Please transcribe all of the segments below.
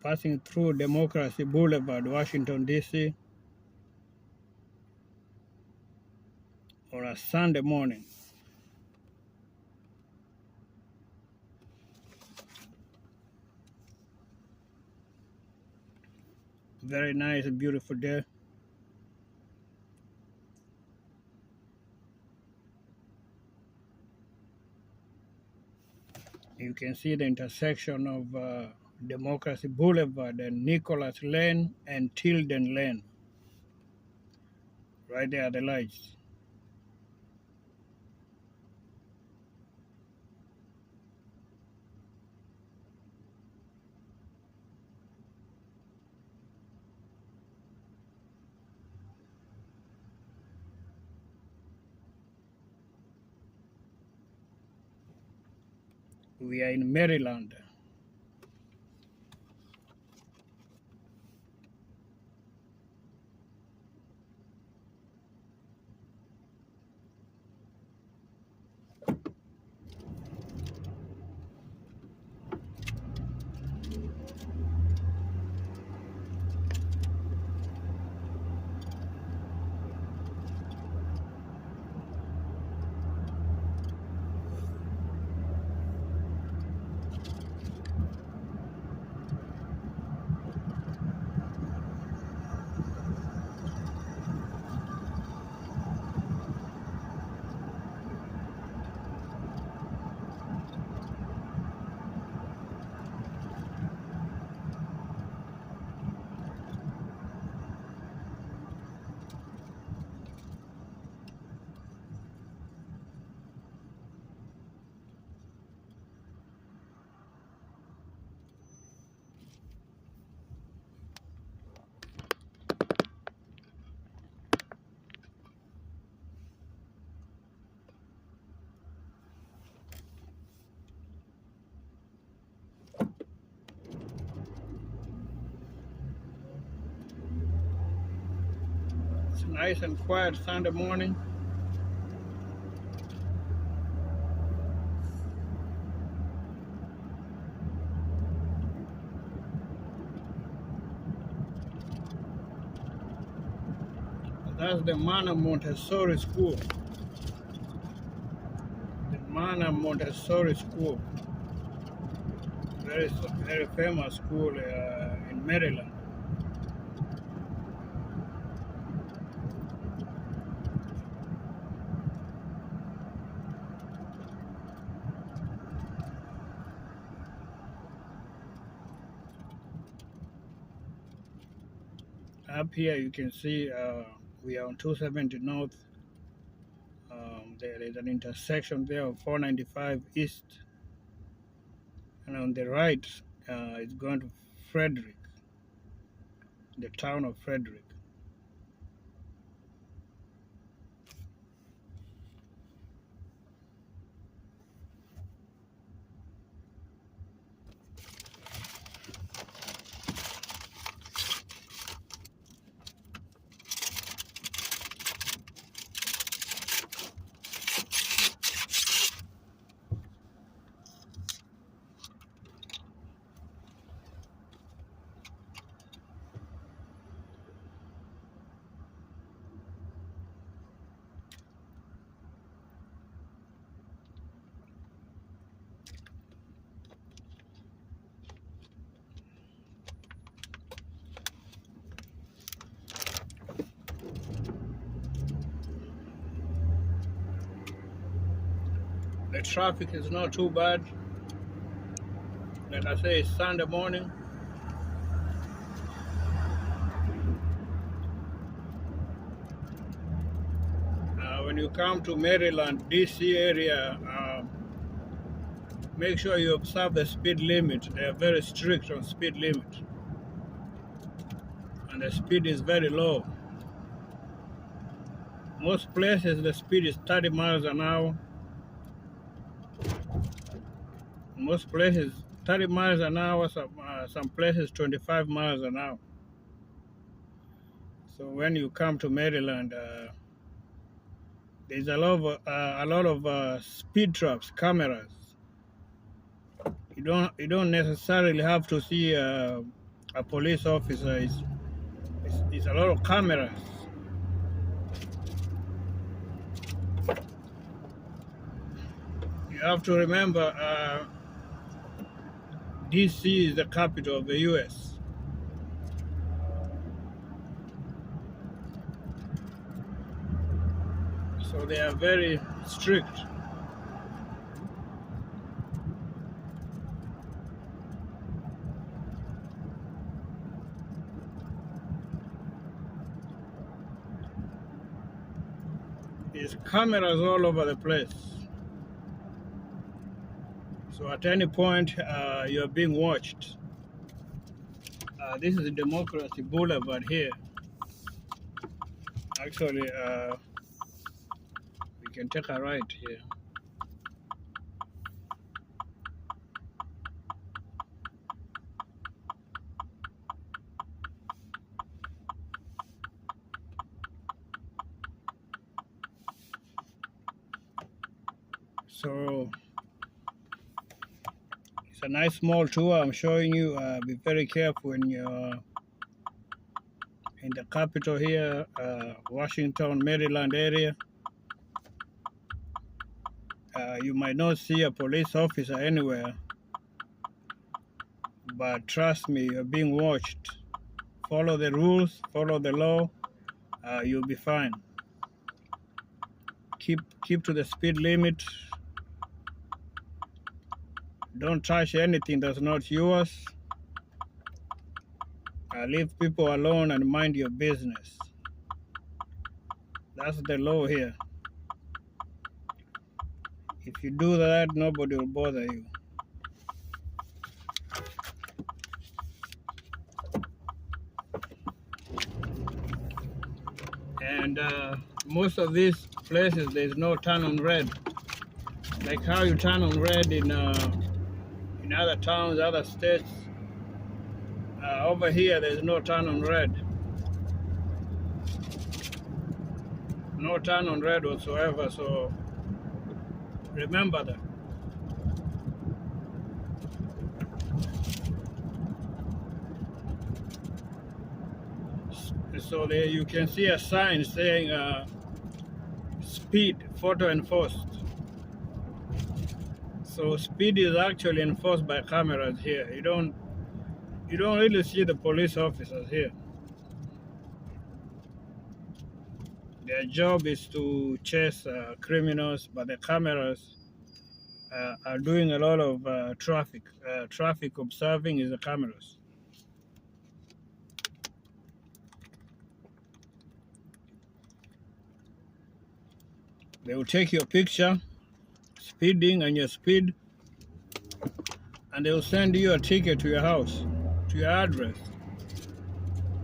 Passing through Democracy Boulevard, Washington, D.C. on a Sunday morning. Very nice and beautiful day. You can see the intersection of Democracy Boulevard and Nicholas Lane and Tilden Lane. Right there are the lights. We are in Maryland. It's nice and quiet Sunday morning. That's the Mana Montessori School. The Mana Montessori School. Very famous school in Maryland. Up here you can see we are on 270 North. There is an intersection there of 495 East. And on the right, it's going to Frederick, the town of Frederick. The traffic is not too bad. Like I say, it's Sunday morning. When you come to Maryland, D.C. area, make sure you observe the speed limit. They are very strict on speed limit. And the speed is very low. Most places the speed is 30 miles an hour. Most places 30 miles an hour, some places 25 miles an hour. So when you come to Maryland, there's a lot of speed traps, cameras. You don't necessarily have to see a police officer. It's a lot of cameras. You have to remember, D.C. is the capital of the U.S. So they are very strict. There's cameras all over the place. So at any point, you're being watched. This is Democracy Boulevard here. Actually, we can take a right here. So it's a nice small tour I'm showing you. Be very careful when you're in the capital here, Washington, Maryland area. You might not see a police officer anywhere, but trust me, you're being watched. Follow the rules, follow the law, you'll be fine. Keep to the speed limit. Don't touch anything that's not yours. Leave people alone and mind your business. That's the law here. If you do that, nobody will bother you. And most of these places, there's no turn on red. Like how you turn on red in other towns, other states. Over here, there's no turn on red. No turn on red whatsoever, so remember that. So there you can see a sign saying speed, photo enforced. So speed is actually enforced by cameras here. You don't really see the police officers here. Their job is to chase criminals, but the cameras are doing a lot of traffic. Traffic observing is the cameras. They will take your picture, speeding and your speed, and they will send you a ticket to your house, to your address.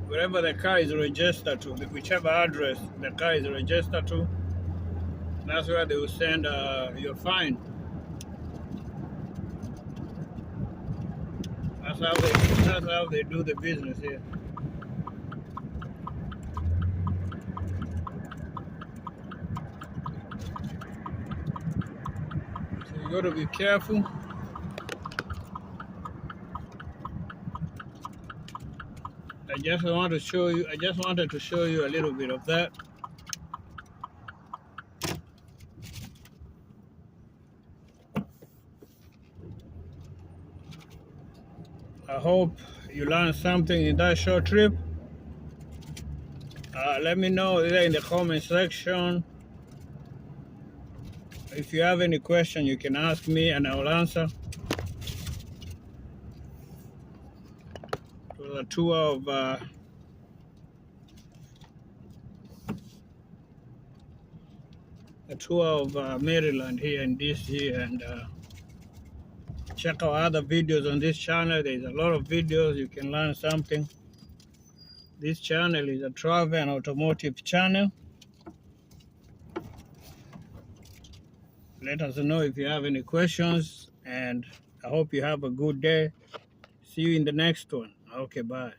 Wherever the car is registered to, whichever address the car is registered to, that's where they will send your fine. That's how they do the business here. So you got to be careful. I just wanted to show you a little bit of that. I hope you learned something in that short trip. Let me know there in the comment section. If you have any question, you can ask me and I will answer. It was a tour of Maryland here in D.C. and check out other videos on this channel. There's a lot of videos. You can learn something. This channel is a travel and automotive channel. Let us know if you have any questions, and I hope you have a good day. See you in the next one. Okay, bye.